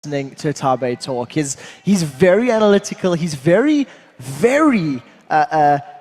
listening to Tabe talk. He's very analytical. He's very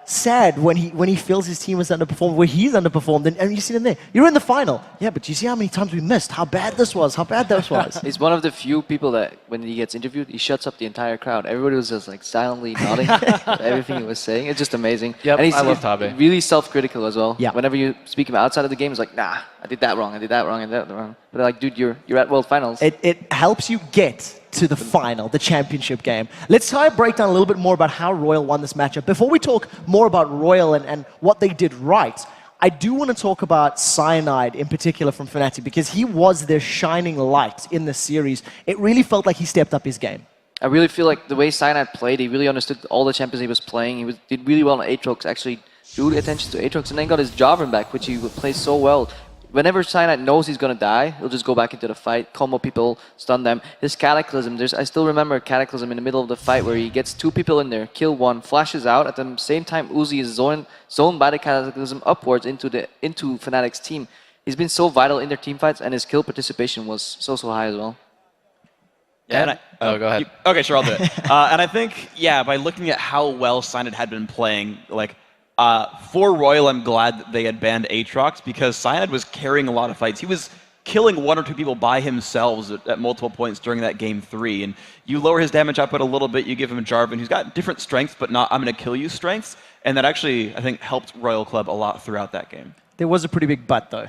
sad when he feels his team is underperformed, where he's underperformed, and you see him there. You're in the final. Yeah, but you see how many times we missed, how bad this was, how bad that was. He's one of the few people that when he gets interviewed, he shuts up the entire crowd. Everybody was just like silently nodding to everything he was saying. It's just amazing. Yep, and he's I love Tabe. Really self-critical as well. Yeah. Whenever you speak him outside of the game, he's like, nah, I did that wrong, I did that wrong, I did that wrong. But they're like, dude, you're at World Finals. It helps you get to the final, the championship game. Let's try to break down a little bit more about how RYL won this matchup. Before we talk more about RYL and what they did right, I do want to talk about Cyanide in particular from Fnatic, because he was their shining light in the series. It really felt like he stepped up his game. I really feel like the way Cyanide played, he really understood all the champions he was playing. He did really well on Aatrox, actually drew attention to Aatrox, and then got his Jarvan back, which he would play so well. Whenever Cyanide knows he's going to die, he'll just go back into the fight, combo people, stun them. His Cataclysm, I still remember Cataclysm in the middle of the fight where he gets 2 people in there, kill 1, flashes out. At the same time, Uzi is zoned by the Cataclysm upwards into Fnatic's team. He's been so vital in their team fights, and his kill participation was so high as well. Yeah, go ahead. Okay, sure, I'll do it. And I think, yeah, by looking at how well Cyanide had been playing, like, for RYL, I'm glad that they had banned Aatrox, because Cyanide was carrying a lot of fights. He was killing 1 or 2 people by himself at multiple points during that game 3. And you lower his damage output a little bit, you give him Jarvan, who's got different strengths, but not I'm going to kill you strengths. And that actually, I think, helped RYL Club a lot throughout that game. There was a pretty big but, though.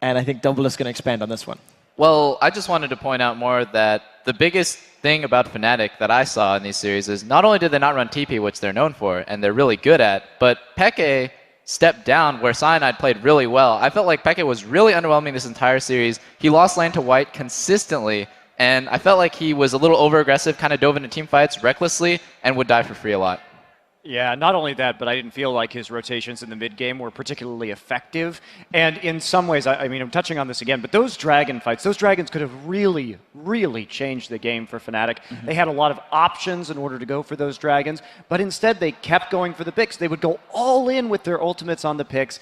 And I think Double is going to expand on this one. Well, I just wanted to point out more that the biggest thing about Fnatic that I saw in these series is not only did they not run TP, which they're known for, and they're really good at, but Peke stepped down where Cyanide played really well. I felt like Peke was really underwhelming this entire series. He lost lane to White consistently, and I felt like he was a little over-aggressive, kind of dove into team fights recklessly, and would die for free a lot. Yeah, not only that, but I didn't feel like his rotations in the mid game were particularly effective. And in some ways, I mean, I'm touching on this again, but those dragon fights, those dragons could have really, really changed the game for Fnatic. They had a lot of options in order to go for those dragons, but instead they kept going for the picks. They would go all in with their ultimates on the picks,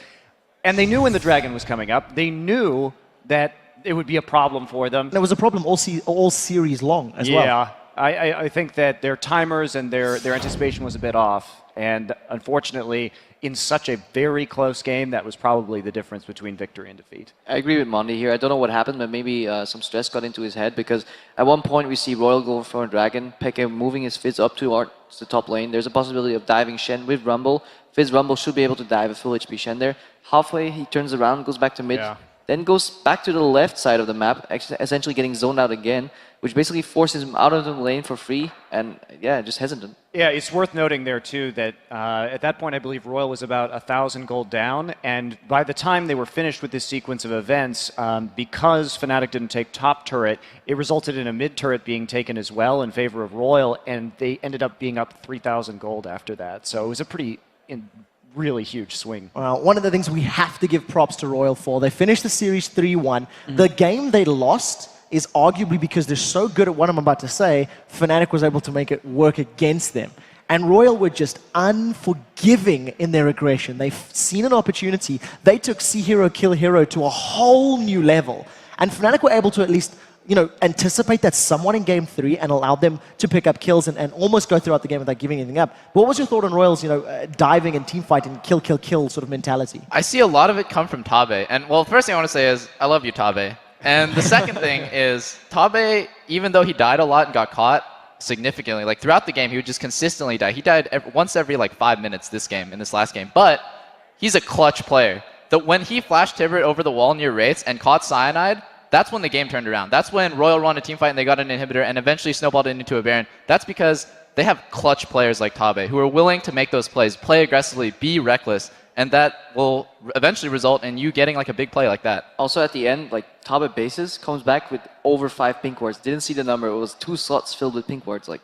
and they knew when the dragon was coming up. They knew that it would be a problem for them. There was a problem all series long as well. Yeah. I think that their timers and their anticipation was a bit off. And unfortunately, in such a very close game, that was probably the difference between victory and defeat. I agree with Mondi here. I don't know what happened, but maybe some stress got into his head, because at one point we see RYL go for a dragon, Peke moving his Fizz up to the top lane. There's a possibility of diving Shen with Rumble. Fizz Rumble should be able to dive a full HP Shen there. Halfway, he turns around, goes back to mid. Yeah. Then goes back to the left side of the map, essentially getting zoned out again, which basically forces him out of the lane for free, and yeah, just hesitant. Yeah, it's worth noting there too that at that point I believe RYL was about 1,000 gold down, and by the time they were finished with this sequence of events, because Fnatic didn't take top turret, it resulted in a mid turret being taken as well in favor of RYL, and they ended up being up 3,000 gold after that. So it was a pretty really huge swing. Well, one of the things we have to give props to RYL for, they finished the series 3-1. The game they lost is arguably because they're so good at what I'm about to say, Fnatic was able to make it work against them. And RYL were just unforgiving in their aggression. They've seen an opportunity. They took see hero, kill hero to a whole new level. And Fnatic were able to at least, you know, anticipate that somewhat in game 3 and allowed them to pick up kills and almost go throughout the game without giving anything up. What was your thought on RYL's, you know, diving and teamfight and kill, kill, kill sort of mentality? I see a lot of it come from Tabe. And well, first thing I want to say is, I love you, Tabe. And the second thing is, Tabe, even though he died a lot and got caught significantly, like throughout the game, he would just consistently die. He died once every like 5 minutes this game, in this last game. But he's a clutch player. When he flashed Tibert over the wall near Wraiths and caught Cyanide, that's when the game turned around. That's when RYL won a team fight and they got an inhibitor and eventually snowballed it into a Baron. That's because they have clutch players like Tabe who are willing to make those plays, play aggressively, be reckless, and that will eventually result in you getting like a big play like that. Also at the end, like Tabe bases comes back with over 5 pink wards. Didn't see the number. It was 2 slots filled with pink wards. Like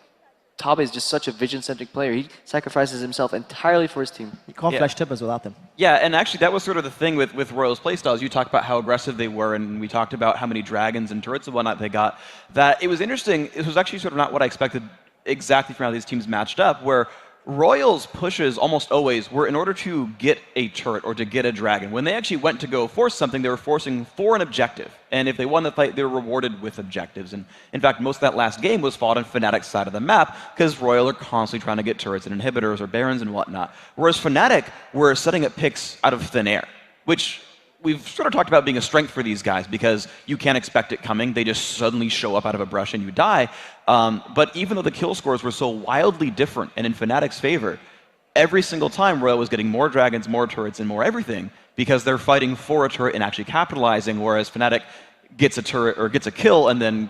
Tabe is just such a vision-centric player. He sacrifices himself entirely for his team. You can't flash Tibbers without them. Yeah, and actually that was sort of the thing with RYL's playstyles. You talked about how aggressive they were, and we talked about how many dragons and turrets and whatnot they got. That it was interesting. It was actually sort of not what I expected exactly from how these teams matched up, where Royals pushes almost always were in order to get a turret or to get a dragon. When they actually went to go force something, they were forcing for an objective. And if they won the fight, they were rewarded with objectives. And in fact, most of that last game was fought on Fnatic's side of the map because Royal are constantly trying to get turrets and inhibitors or barons and whatnot. Whereas Fnatic were setting up picks out of thin air, which we've sort of talked about being a strength for these guys because you can't expect it coming. They just suddenly show up out of a brush and you die. But even though the kill scores were so wildly different and in Fnatic's favor, every single time Royal was getting more dragons, more turrets, and more everything because they're fighting for a turret and actually capitalizing, whereas Fnatic gets a turret or gets a kill and then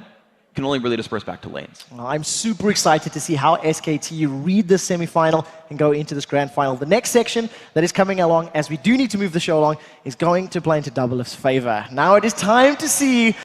can only really disperse back to lanes. Well, I'm super excited to see how SKT read this semi-final and go into this grand final. The next section that is coming along, as we do need to move the show along, is going to play into Doublelift's favor. Now it is time to see